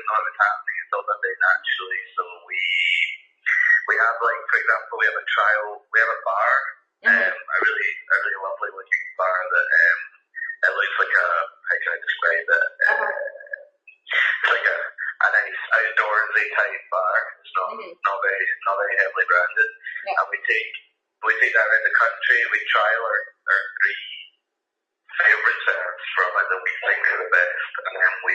know it was happening until the day naturally. So we have, like, for example, we have a trial. We have a bar, a really lovely looking bar that it looks like a, how can I describe it? It's like a nice outdoorsy type bar. It's not very heavily branded, and we take that around the country. We trial our three favourite serves from it that we think are the best, and then we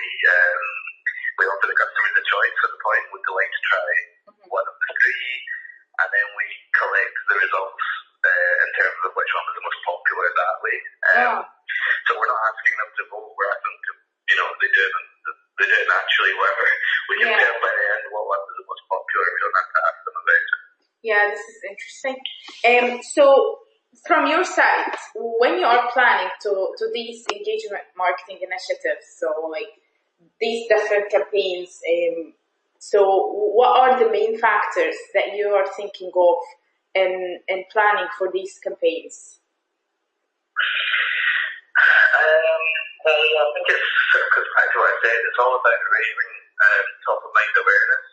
offer the customers a choice at the point. Would they like to try one of the three, and then we collect the results in terms of which one was the most popular that way. So we're not asking them to vote. We're asking them to, they do it naturally. Wherever we can tell by the end what one was the most popular. We don't have to ask them about it. Yeah, this is interesting. So from your side, when you are planning to these engagement marketing initiatives, so like these different campaigns, so what are the main factors that you are thinking of in planning for these campaigns? Well, I think it's sort of goes back to what I said. It's all about raising top of mind awareness.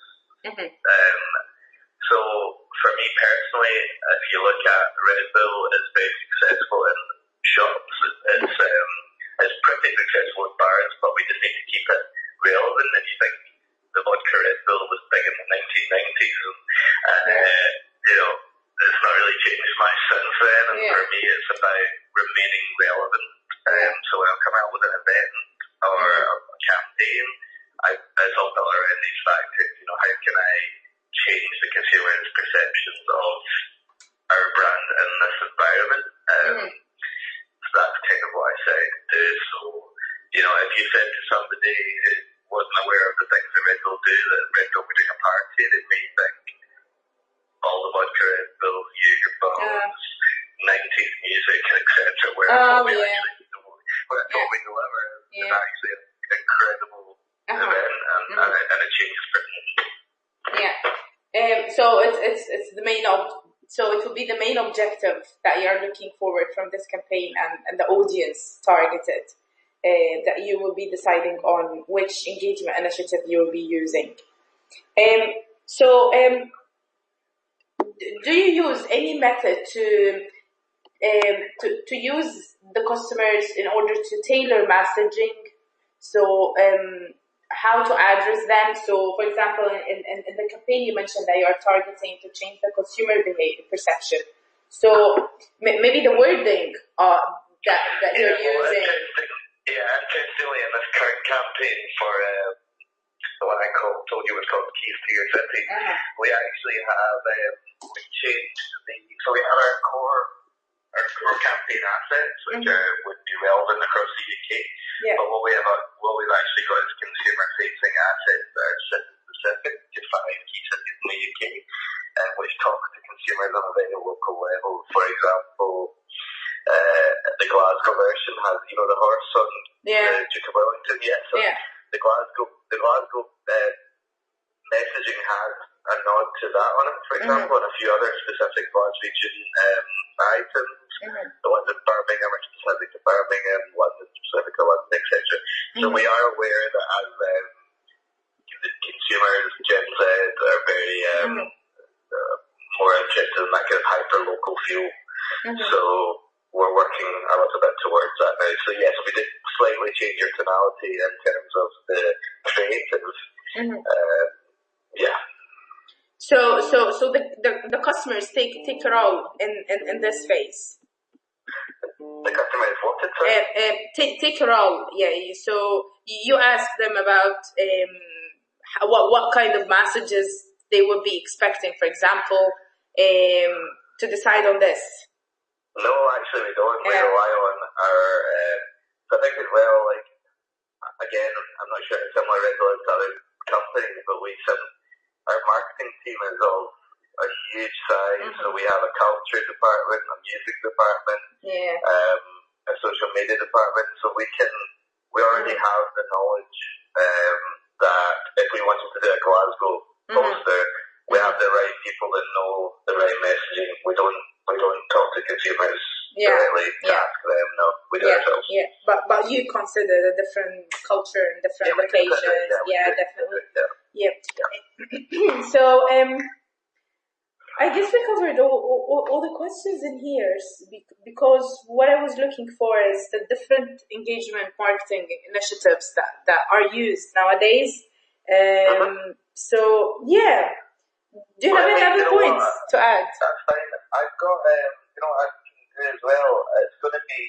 So for me personally, if you look at Red Bull, it's very successful in shops. It's pretty successful in bars, but we just need to keep it relevant. If you think the vodka Red Bull was big in the 1990s, and it's not really changed much since then. And for me, it's about remaining relevant. So when I come out with an event or a campaign, it's all built around these factors. How can I change the consumer's perceptions of our brand in this environment? So that's kind of what I say to do. So, if you said to somebody who wasn't aware of the things that Red Bull do, that Red Bull were doing a party, they may think all the vodka Red Bull, your bombs, 90s music, etc. Where we actually deliver is actually an incredible event, and it changes for me. So it's the main so it will be the main objective that you are looking forward from this campaign and the audience targeted, that you will be deciding on which engagement initiative you will be using. Do you use any method to use the customers in order to tailor messaging? So how to address them? So for example, in the campaign you mentioned that you are targeting to change the consumer behavior perception. So maybe the wording that you're using. Interestingly, in this current campaign for the one I told you was called Keys to Your City, we actually have we changed so we have our core campaign assets, which would be relevant across the UK. But what we've actually got is consumer-facing assets that are city-specific to 5 key cities in the UK, which talk to consumers on a very local level. For example, the Glasgow version has, the horse on the Duke of Wellington. The Glasgow messaging has a nod to that on it, for example, and a few other specific Glaswegian items. The ones in Birmingham are specific to Birmingham, ones in specific to London, etc. So we are aware that as the consumers, Gen Z, are very more interested in that kind of hyper-local feel. So we're working a little bit towards that now. So yes, we did slightly change your tonality in terms of the creative. So the customers take a role in this phase. The customer is wanted to take a role. So you ask them about what kind of messages they would be expecting, for example, to decide on this. No, actually we don't. We rely on our. I think as well, like, again, I'm not sure it's similar to other companies, but our marketing team is of a huge size. So we have a culture department, a music department, a social media department. So we already have the knowledge that if we wanted to do a Glasgow poster, we have the right people that know the right messaging. We don't talk to consumers directly to ask them. No, we do ourselves. Yeah, but you consider a different culture and different locations. Definitely. Yeah. So I guess we covered all the questions in here because what I was looking for is the different engagement marketing initiatives that are used nowadays. So yeah, do you have any other points to add? That's fine. I've got I can do as well. It's going to be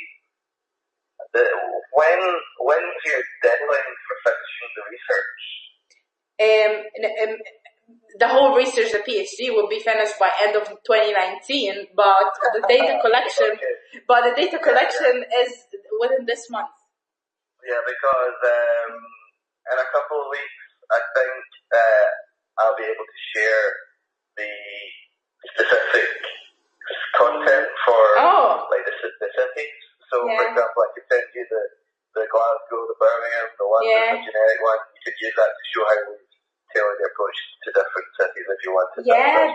when's your deadline for finishing the research? The whole research, the PhD, will be finished by end of 2019, but the data collection, is within this month. Yeah, because in a couple of weeks, I think I'll be able to share the specific content for like the cities. So, for example, I could send you the Glasgow, the Birmingham, the London, the generic one. You could use that to show how we tailor the approach to different cities if you wanted. Yeah,